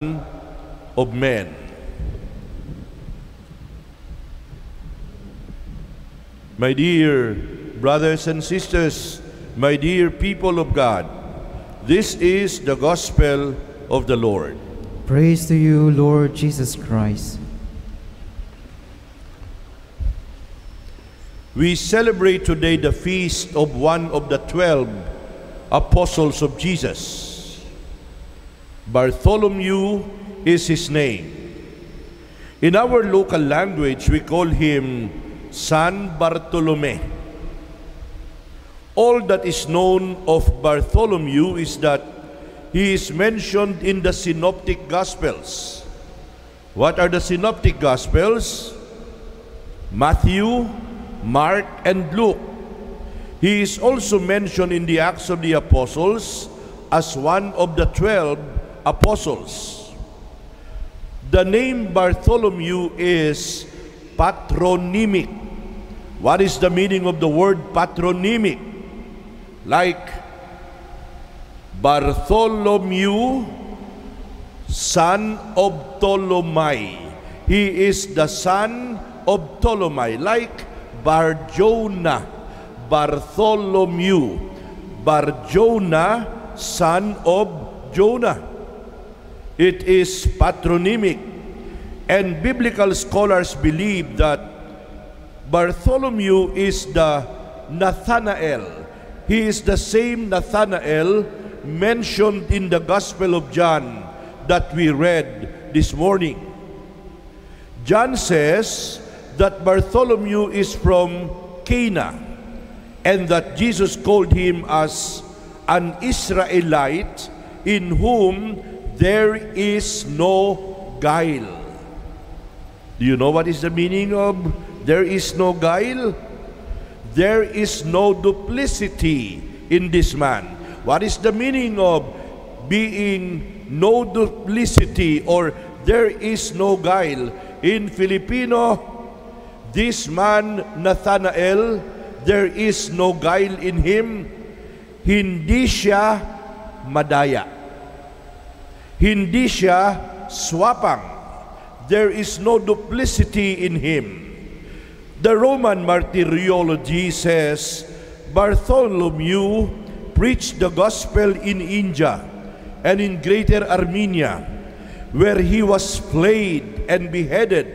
of men. My dear brothers and sisters, my dear people of God, this is the gospel of the Lord. Praise to you, Lord Jesus Christ. We celebrate today the feast of one of the 12 apostles of Jesus. Bartholomew is his name. In our local language, we call him San Bartolome. All that is known of Bartholomew is that he is mentioned in the Synoptic Gospels. What are the Synoptic Gospels? Matthew, Mark, and Luke. He is also mentioned in the Acts of the Apostles as one of the 12 apostles. The name Bartholomew is patronymic. What is the meaning of the word patronymic? Like Bartholomew, son of Ptolemy. He is the son of Ptolemy. Like Bar-Jonah, Bartholomew. Bar-Jonah, son of Jonah. It is patronymic, and biblical scholars believe that Bartholomew is the Nathanael. He is the same Nathanael mentioned in the Gospel of John that we read this morning. John says that Bartholomew is from Cana, and that Jesus called him as an Israelite in whom there is no guile. Do you know what is the meaning of there is no guile? There is no duplicity in this man. What is the meaning of being no duplicity or there is no guile? In Filipino, this man, Nathanael, there is no guile in him. Hindi siya madaya. Hindi siya swapang. There is no duplicity in him. The Roman martyrology says Bartholomew preached the gospel in India and in Greater Armenia, where he was flayed and beheaded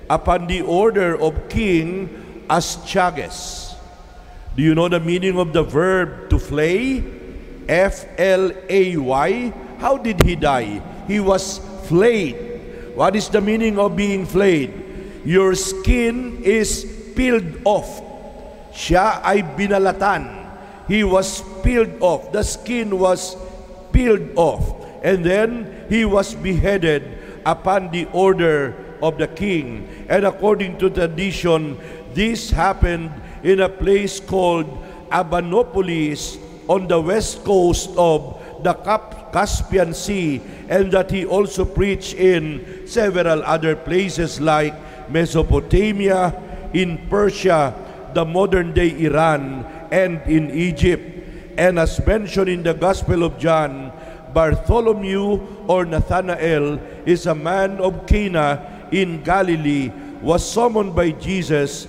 upon the order of King Astyages. Do you know the meaning of the verb to flay? F-L-A-Y. How did he die? He was flayed. What is the meaning of being flayed? Your skin is peeled off. Siya ay binalatan. He was peeled off. The skin was peeled off. And then he was beheaded upon the order of the king. And according to tradition, this happened in a place called Abanopolis on the west coast of the Caspian Sea, and that he also preached in several other places like Mesopotamia, in Persia, the modern-day Iran, and in Egypt. And as mentioned in the Gospel of John, Bartholomew or Nathanael is a man of Cana in Galilee, was summoned by Jesus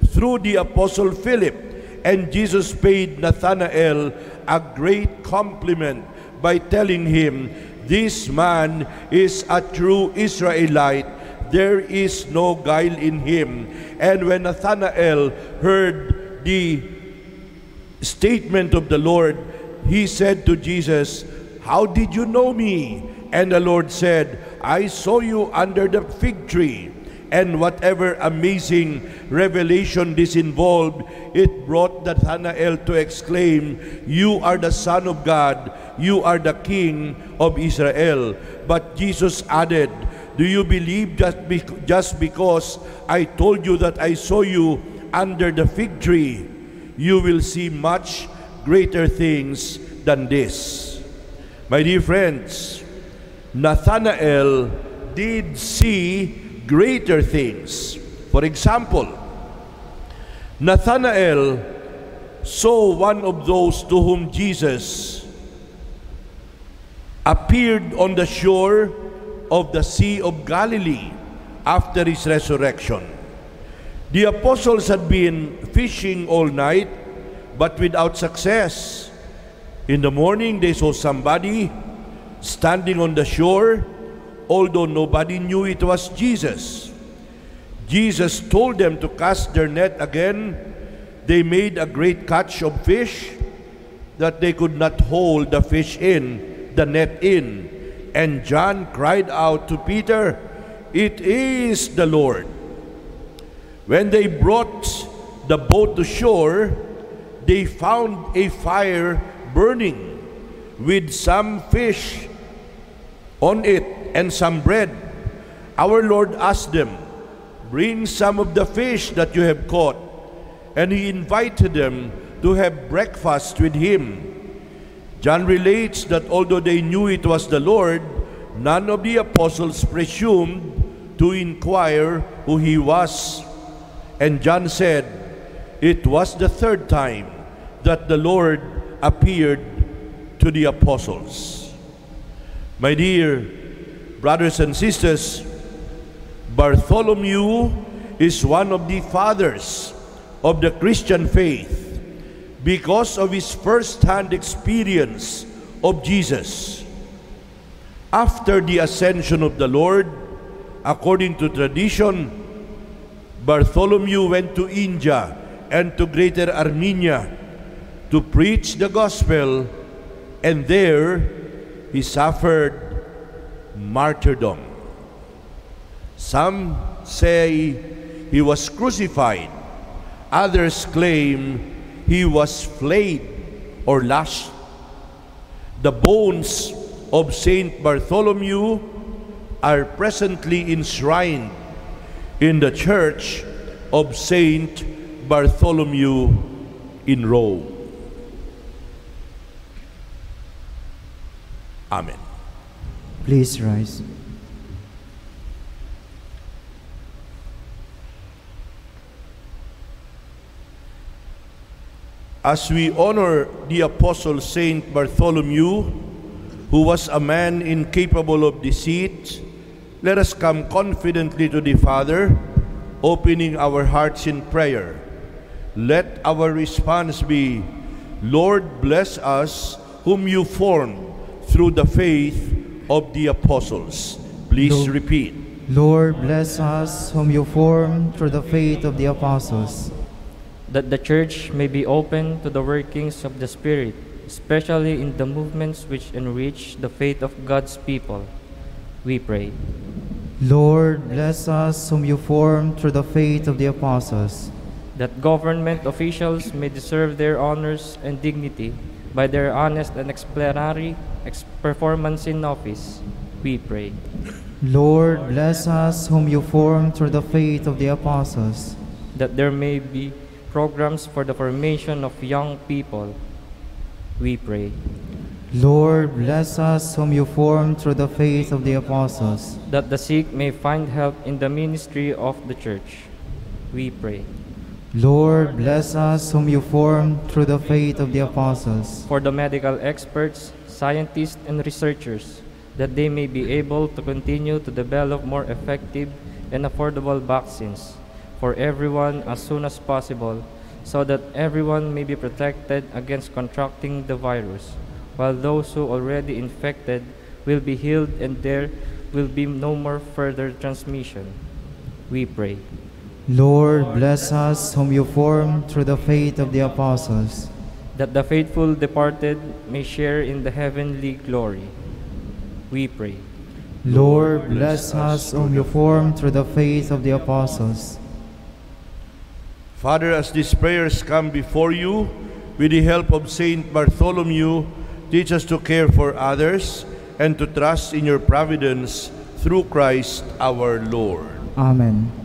through the Apostle Philip, and Jesus paid Nathanael a great compliment by telling him, this man is a true Israelite. There is no guile in him. And when Nathanael heard the statement of the Lord, he said to Jesus, how did you know me? And the Lord said, I saw you under the fig tree. And whatever amazing revelation this involved, it brought Nathanael to exclaim, you are the Son of God, you are the King of Israel. But Jesus added, do you believe just because I told you that I saw you under the fig tree? You will see much greater things than this. My dear friends, Nathanael did see greater things. For example, Nathanael saw one of those to whom Jesus appeared on the shore of the Sea of Galilee after his resurrection. The apostles had been fishing all night, but without success. In the morning, they saw somebody standing on the shore, although nobody knew it was Jesus. Jesus told them to cast their net again. They made a great catch of fish that they could not hold the net in. And John cried out to Peter, "It is the Lord." When they brought the boat to shore, they found a fire burning with some fish on it and some bread. Our Lord asked them, "Bring some of the fish that you have caught." And he invited them to have breakfast with him. John relates that although they knew it was the Lord, none of the apostles presumed to inquire who he was. And John said, it was the third time that the Lord appeared to the apostles. My dear brothers and sisters, Bartholomew is one of the fathers of the Christian faith because of his first-hand experience of Jesus. After the ascension of the Lord, according to tradition, Bartholomew went to India and to Greater Armenia to preach the gospel, and there he suffered martyrdom. Some say he was crucified. Others claim he was flayed or lashed. The bones of Saint Bartholomew are presently enshrined in the Church of Saint Bartholomew in Rome. Amen. Please rise. As we honor the Apostle Saint Bartholomew, who was a man incapable of deceit, let us come confidently to the Father, opening our hearts in prayer. Let our response be, Lord, bless us whom you formed through the faith of the apostles. Please repeat. Lord, bless us whom you formed through the faith of the apostles. That the Church may be open to the workings of the Spirit, especially in the movements which enrich the faith of God's people. We pray. Lord, bless us whom you formed through the faith of the apostles. That government officials may deserve their honors and dignity by their honest and exemplary performance in office. We pray. Lord, bless us whom you formed through the faith of the apostles. That there may be programs for the formation of young people. We pray. Lord, bless us whom you formed through the faith of the apostles. That the sick may find help in the ministry of the Church. We pray. Lord, bless us whom you formed through the faith of the apostles. For the medical experts, scientists, and researchers, that they may be able to continue to develop more effective and affordable vaccines for everyone as soon as possible, so that everyone may be protected against contracting the virus, while those who already infected will be healed and there will be no more further transmission. We pray. Lord, bless us whom you formed through the faith of the apostles. That the faithful departed may share in the heavenly glory. We pray. Lord, bless us whom you formed through the faith of the apostles. Father, as these prayers come before you, with the help of Saint Bartholomew, teach us to care for others and to trust in your providence through Christ our Lord. Amen.